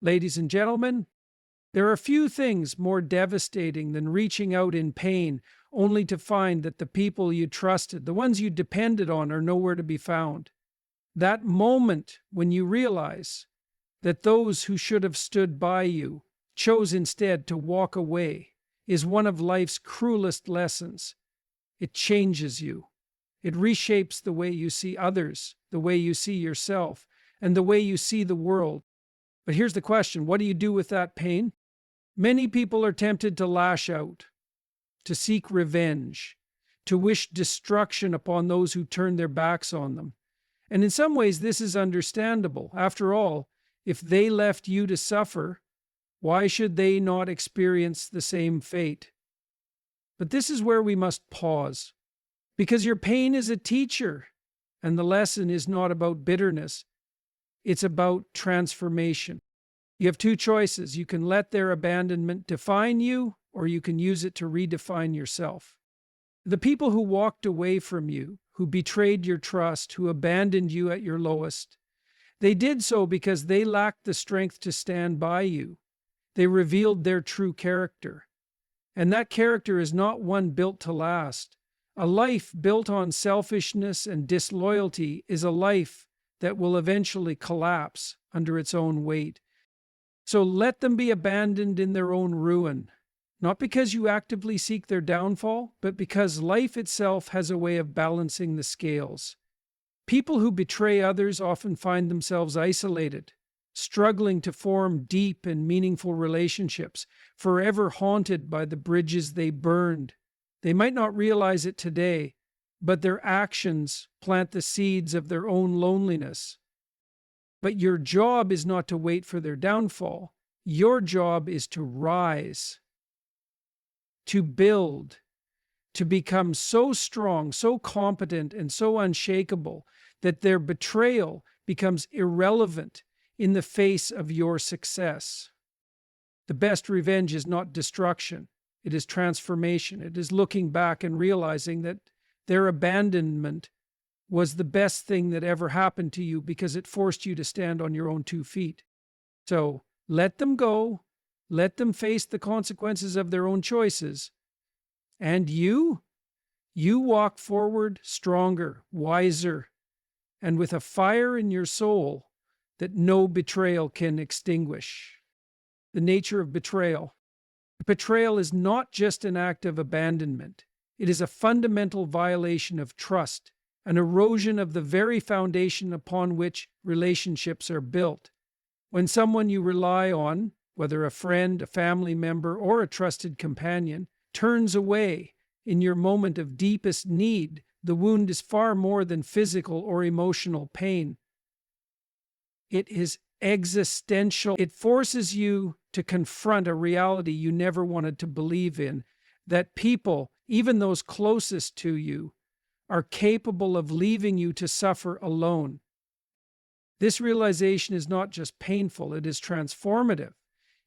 Ladies and gentlemen, there are few things more devastating than reaching out in pain only to find that the people you trusted, the ones you depended on, are nowhere to be found. That moment when you realize that those who should have stood by you chose instead to walk away is one of life's cruelest lessons. It changes you. It reshapes the way you see others, the way you see yourself, and the way you see the world. But here's the question: what do you do with that pain? Many people are tempted to lash out, to seek revenge, to wish destruction upon those who turn their backs on them. And in some ways, this is understandable. After all, if they left you to suffer, why should they not experience the same fate? But this is where we must pause, because your pain is a teacher, and the lesson is not about bitterness. It's about transformation. You have two choices. You can let their abandonment define you, or you can use it to redefine yourself. The people who walked away from you, who betrayed your trust, who abandoned you at your lowest, they did so because they lacked the strength to stand by you. They revealed their true character. And that character is not one built to last. A life built on selfishness and disloyalty is a life that will eventually collapse under its own weight. So let them be abandoned in their own ruin, not because you actively seek their downfall, but because life itself has a way of balancing the scales. People who betray others often find themselves isolated, struggling to form deep and meaningful relationships, forever haunted by the bridges they burned. They might not realize it today, but their actions plant the seeds of their own loneliness. But your job is not to wait for their downfall. Your job is to rise, to build, to become so strong, so competent, and so unshakable that their betrayal becomes irrelevant in the face of your success. The best revenge is not destruction. It is transformation. It is looking back and realizing that their abandonment was the best thing that ever happened to you because it forced you to stand on your own 2 feet. So let them go. Let them face the consequences of their own choices. And you walk forward stronger, wiser, and with a fire in your soul that no betrayal can extinguish. The nature of betrayal. Betrayal is not just an act of abandonment. It is a fundamental violation of trust, an erosion of the very foundation upon which relationships are built. When someone you rely on, whether a friend, a family member, or a trusted companion, turns away in your moment of deepest need, the wound is far more than physical or emotional pain. It is existential. It forces you to confront a reality you never wanted to believe in, that people, even those closest to you, are capable of leaving you to suffer alone. This realization is not just painful, it is transformative.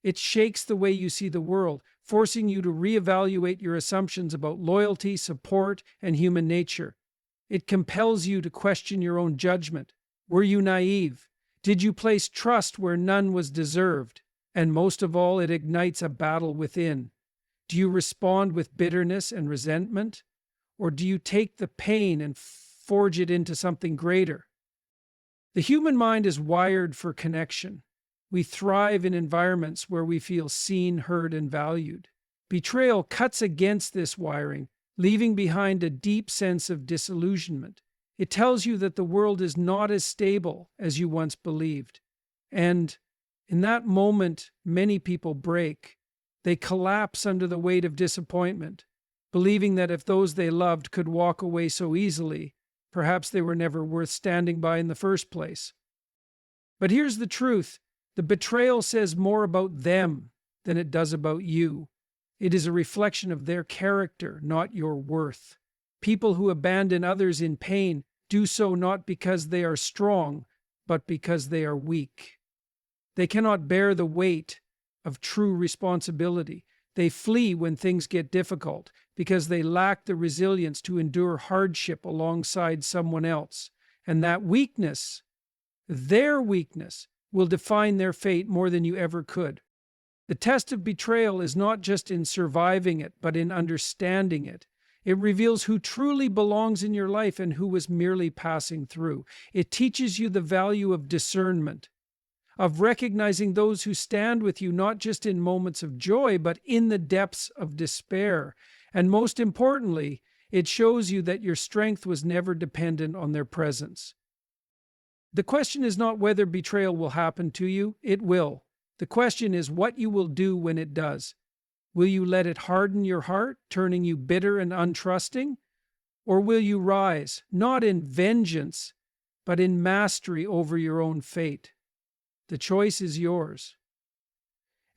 It shakes the way you see the world, forcing you to reevaluate your assumptions about loyalty, support, and human nature. It compels you to question your own judgment. Were you naive? Did you place trust where none was deserved? And most of all, it ignites a battle within. Do you respond with bitterness and resentment? Or do you take the pain and forge it into something greater? The human mind is wired for connection. We thrive in environments where we feel seen, heard, and valued. Betrayal cuts against this wiring, leaving behind a deep sense of disillusionment. It tells you that the world is not as stable as you once believed. And in that moment, many people break. They collapse under the weight of disappointment, believing that if those they loved could walk away so easily, perhaps they were never worth standing by in the first place. But here's the truth. The betrayal says more about them than it does about you. It is a reflection of their character, not your worth. People who abandon others in pain do so not because they are strong, but because they are weak. They cannot bear the weight of true responsibility. They flee when things get difficult because they lack the resilience to endure hardship alongside someone else. And that weakness, their weakness, will define their fate more than you ever could. The test of betrayal is not just in surviving it, but in understanding it. It reveals who truly belongs in your life and who was merely passing through. It teaches you the value of discernment, of recognizing those who stand with you not just in moments of joy, but in the depths of despair. And most importantly, it shows you that your strength was never dependent on their presence. The question is not whether betrayal will happen to you. It will. The question is what you will do when it does. Will you let it harden your heart, turning you bitter and untrusting? Or will you rise, not in vengeance, but in mastery over your own fate? The choice is yours.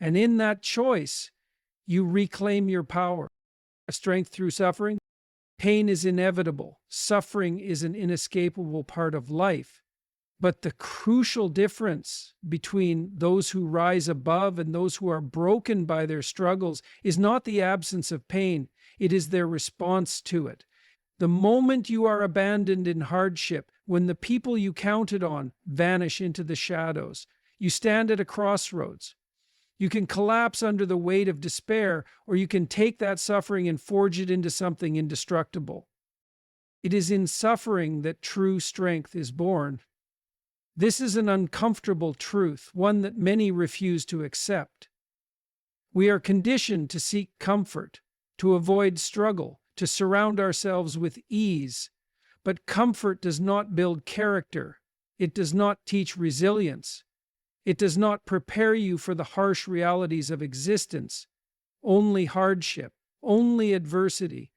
And in that choice, you reclaim your power. Strength through suffering. Pain is inevitable. Suffering is an inescapable part of life. But the crucial difference between those who rise above and those who are broken by their struggles is not the absence of pain, it is their response to it. The moment you are abandoned in hardship, when the people you counted on vanish into the shadows, you stand at a crossroads. You can collapse under the weight of despair, or you can take that suffering and forge it into something indestructible. It is in suffering that true strength is born. This is an uncomfortable truth, one that many refuse to accept. We are conditioned to seek comfort, to avoid struggle, to surround ourselves with ease. But comfort does not build character. It does not teach resilience. It does not prepare you for the harsh realities of existence. Only hardship, only adversity,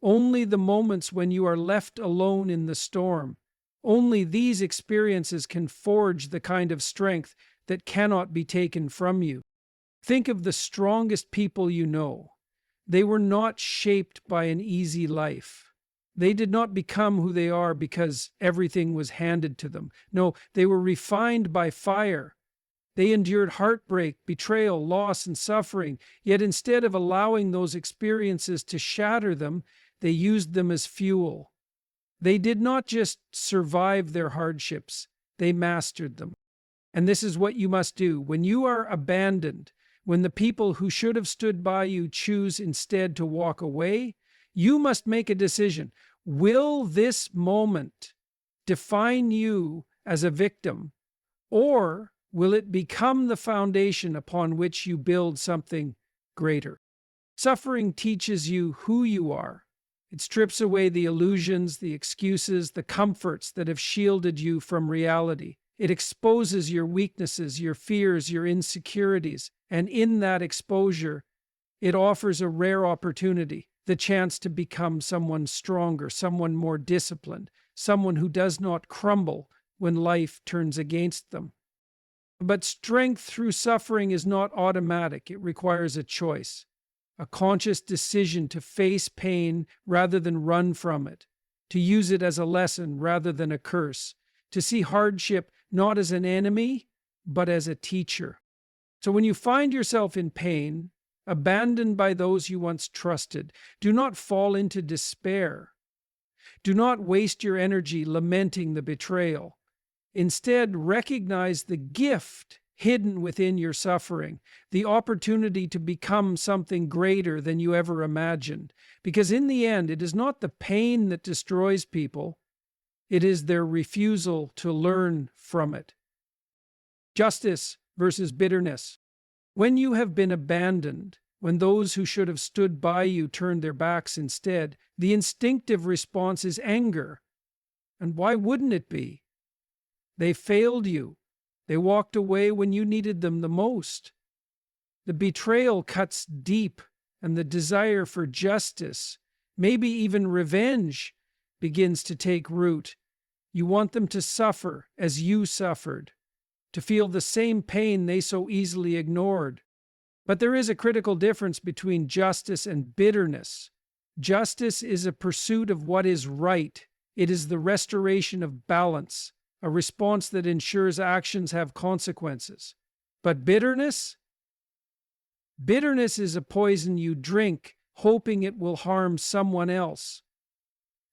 only the moments when you are left alone in the storm. Only these experiences can forge the kind of strength that cannot be taken from you. Think of the strongest people you know. They were not shaped by an easy life. They did not become who they are because everything was handed to them. No, they were refined by fire. They endured heartbreak, betrayal, loss, and suffering. Yet instead of allowing those experiences to shatter them, they used them as fuel. They did not just survive their hardships, they mastered them. And this is what you must do. When you are abandoned, when the people who should have stood by you choose instead to walk away, you must make a decision. Will this moment define you as a victim, or will it become the foundation upon which you build something greater? Suffering teaches you who you are. It strips away the illusions, the excuses, the comforts that have shielded you from reality. It exposes your weaknesses, your fears, your insecurities. And in that exposure, it offers a rare opportunity, the chance to become someone stronger, someone more disciplined, someone who does not crumble when life turns against them. But strength through suffering is not automatic. It requires a choice. A conscious decision to face pain rather than run from it, to use it as a lesson rather than a curse, to see hardship not as an enemy, but as a teacher. So when you find yourself in pain, abandoned by those you once trusted, do not fall into despair. Do not waste your energy lamenting the betrayal. Instead, recognize the gift hidden within your suffering, the opportunity to become something greater than you ever imagined. Because in the end, it is not the pain that destroys people, it is their refusal to learn from it. Justice versus bitterness. When you have been abandoned, when those who should have stood by you turned their backs instead, the instinctive response is anger. And why wouldn't it be? They failed you. They walked away when you needed them the most. The betrayal cuts deep, and the desire for justice, maybe even revenge, begins to take root. You want them to suffer as you suffered, to feel the same pain they so easily ignored. But there is a critical difference between justice and bitterness. Justice is a pursuit of what is right. It is the restoration of balance, a response that ensures actions have consequences. But bitterness? Bitterness is a poison you drink, hoping it will harm someone else.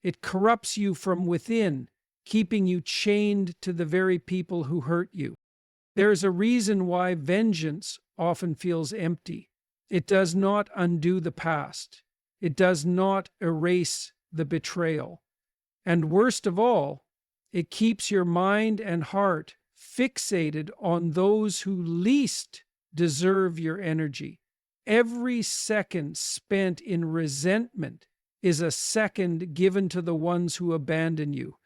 It corrupts you from within, keeping you chained to the very people who hurt you. There is a reason why vengeance often feels empty. It does not undo the past. It does not erase the betrayal. And worst of all, it keeps your mind and heart fixated on those who least deserve your energy. Every second spent in resentment is a second given to the ones who abandon you.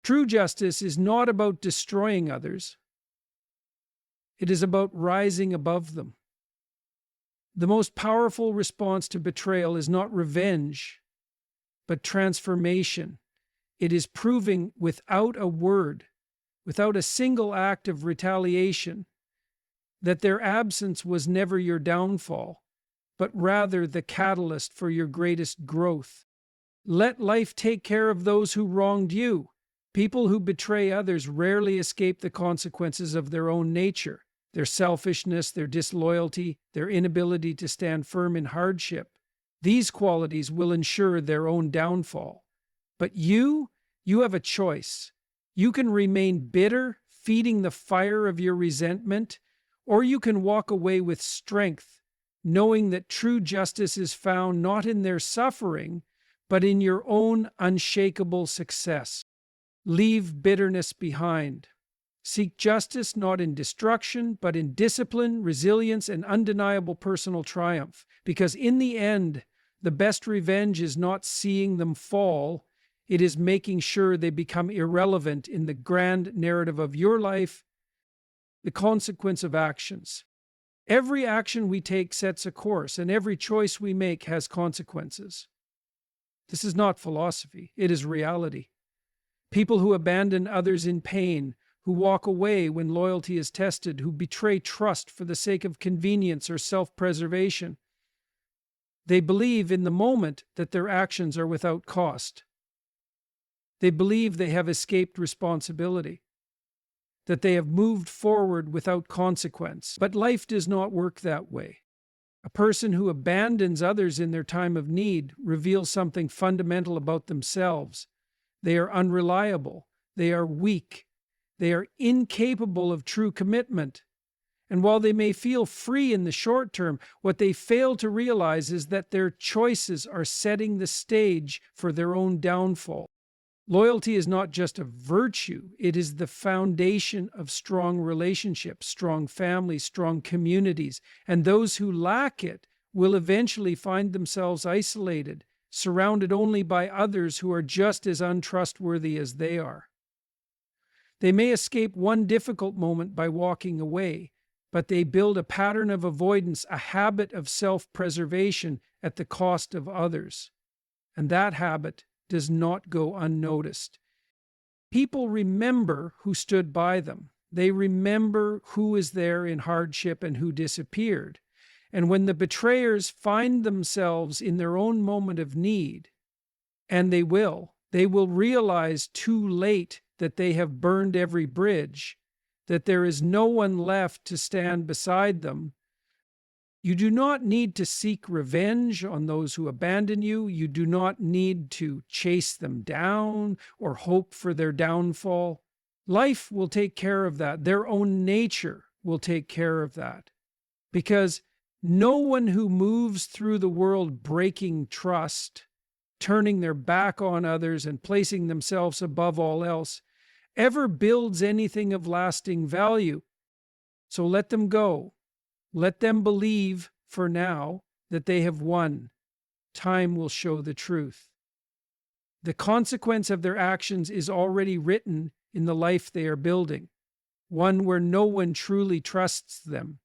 True justice is not about destroying others. It is about rising above them. The most powerful response to betrayal is not revenge, but transformation. It is proving without a word, without a single act of retaliation, that their absence was never your downfall, but rather the catalyst for your greatest growth. Let life take care of those who wronged you. People who betray others rarely escape the consequences of their own nature, their selfishness, their disloyalty, their inability to stand firm in hardship. These qualities will ensure their own downfall. But you have a choice. You can remain bitter, feeding the fire of your resentment, or you can walk away with strength, knowing that true justice is found not in their suffering, but in your own unshakable success. Leave bitterness behind. Seek justice not in destruction, but in discipline, resilience, and undeniable personal triumph. Because in the end, the best revenge is not seeing them fall, it is making sure they become irrelevant in the grand narrative of your life. The consequence of actions. Every action we take sets a course, and every choice we make has consequences. This is not philosophy, it is reality. People who abandon others in pain, who walk away when loyalty is tested, who betray trust for the sake of convenience or self-preservation. They believe in the moment that their actions are without cost. They believe they have escaped responsibility, that they have moved forward without consequence. But life does not work that way. A person who abandons others in their time of need reveals something fundamental about themselves. They are unreliable. They are weak. They are incapable of true commitment. And while they may feel free in the short term, what they fail to realize is that their choices are setting the stage for their own downfall. Loyalty is not just a virtue, it is the foundation of strong relationships, strong families, strong communities, and those who lack it will eventually find themselves isolated, surrounded only by others who are just as untrustworthy as they are. They may escape one difficult moment by walking away, but they build a pattern of avoidance, a habit of self-preservation at the cost of others. And that habit does not go unnoticed. People remember who stood by them. They remember who is there in hardship and who disappeared. And when the betrayers find themselves in their own moment of need, and they will realize too late that they have burned every bridge, that there is no one left to stand beside them. You do not need to seek revenge on those who abandon you. You do not need to chase them down or hope for their downfall. Life will take care of that. Their own nature will take care of that. Because no one who moves through the world breaking trust, turning their back on others and placing themselves above all else, ever builds anything of lasting value. So let them go. Let them believe, for now, that they have won. Time will show the truth. The consequence of their actions is already written in the life they are building, one where no one truly trusts them,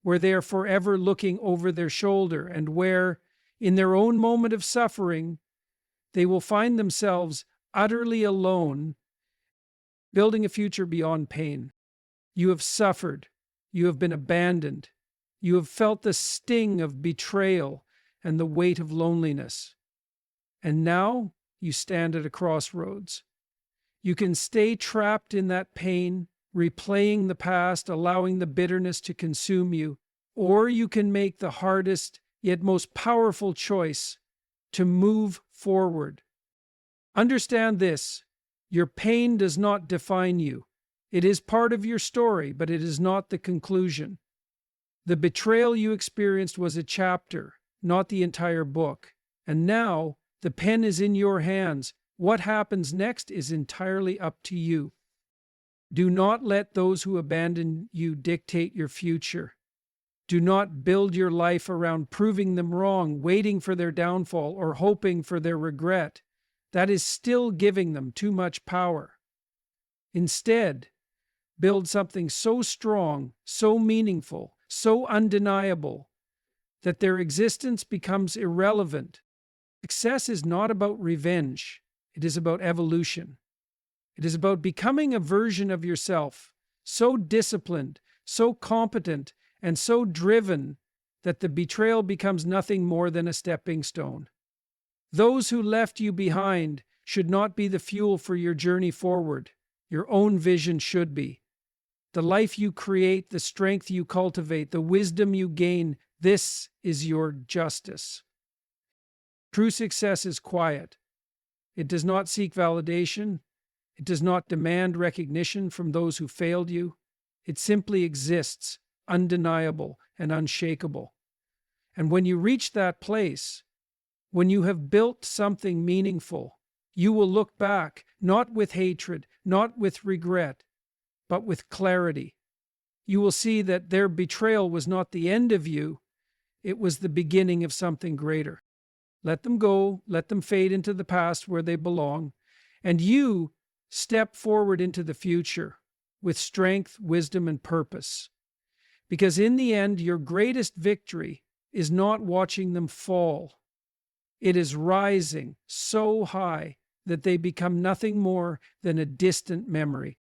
where they are forever looking over their shoulder, and where, in their own moment of suffering, they will find themselves utterly alone, building a future beyond pain. You have suffered. You have been abandoned. You have felt the sting of betrayal and the weight of loneliness. And now you stand at a crossroads. You can stay trapped in that pain, replaying the past, allowing the bitterness to consume you, or you can make the hardest yet most powerful choice to move forward. Understand this: your pain does not define you. It is part of your story, but it is not the conclusion. The betrayal you experienced was a chapter, not the entire book. And now, the pen is in your hands. What happens next is entirely up to you. Do not let those who abandon you dictate your future. Do not build your life around proving them wrong, waiting for their downfall, or hoping for their regret. That is still giving them too much power. Instead, build something so strong, so meaningful, so undeniable, that their existence becomes irrelevant. Success is not about revenge. It is about evolution. It is about becoming a version of yourself, so disciplined, so competent, and so driven that the betrayal becomes nothing more than a stepping stone. Those who left you behind should not be the fuel for your journey forward. Your own vision should be. The life you create, the strength you cultivate, the wisdom you gain, this is your justice. True success is quiet. It does not seek validation. It does not demand recognition from those who failed you. It simply exists, undeniable and unshakable. And when you reach that place, when you have built something meaningful, you will look back, not with hatred, not with regret, but with clarity. You will see that their betrayal was not the end of you, it was the beginning of something greater. Let them go, let them fade into the past where they belong, and you step forward into the future with strength, wisdom, and purpose. Because in the end, your greatest victory is not watching them fall. It is rising so high that they become nothing more than a distant memory.